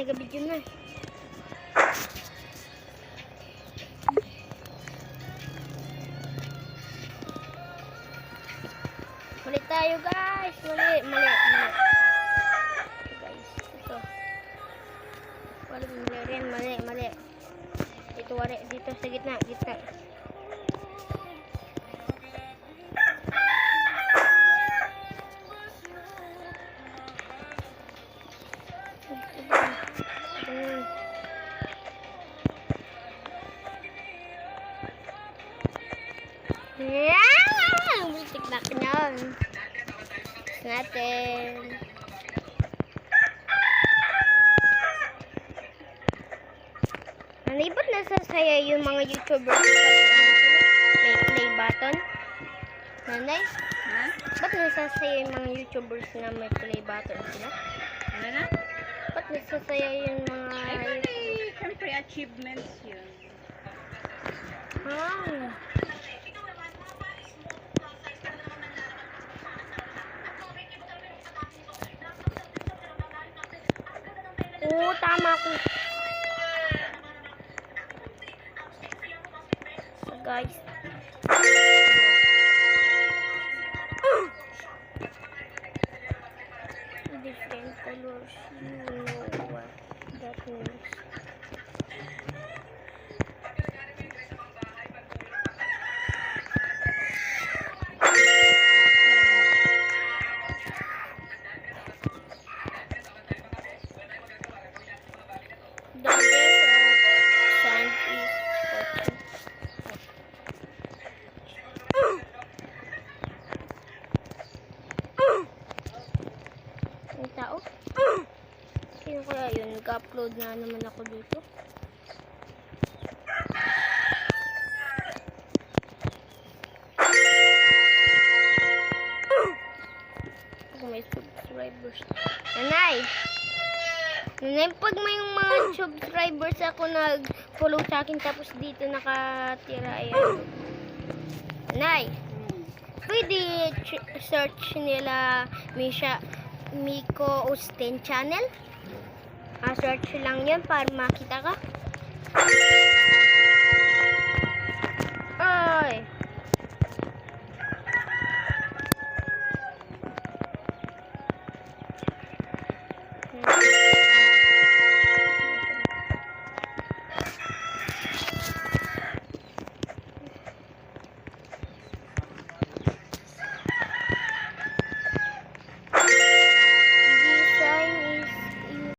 nagabidyo na. Mali tayo guys. Mali. Guys, ito. Mali. Ito wari dito sa gitna. Musik na kanyan. Natin. Ba't nasasaya yung mga YouTuber? May play button? Nanay? Ha? Ba't nasasaya yung mga YouTubers na may play button sila? Ano na? Ba't nasasaya yung mga... Ay, siyempre achievements yun. Ah. Oo, tama ko. So guys. Different colors. You know what that means. Tao? Sino kaya yun? Nag-upload na naman ako dito. Kung may subscribers. Nanay! Pag may mga subscribers ako nag-follow sa akin tapos dito nakatira, ayan. Nanay! Pwede search nila Miko Osten channel. Search lang yan para makita ka.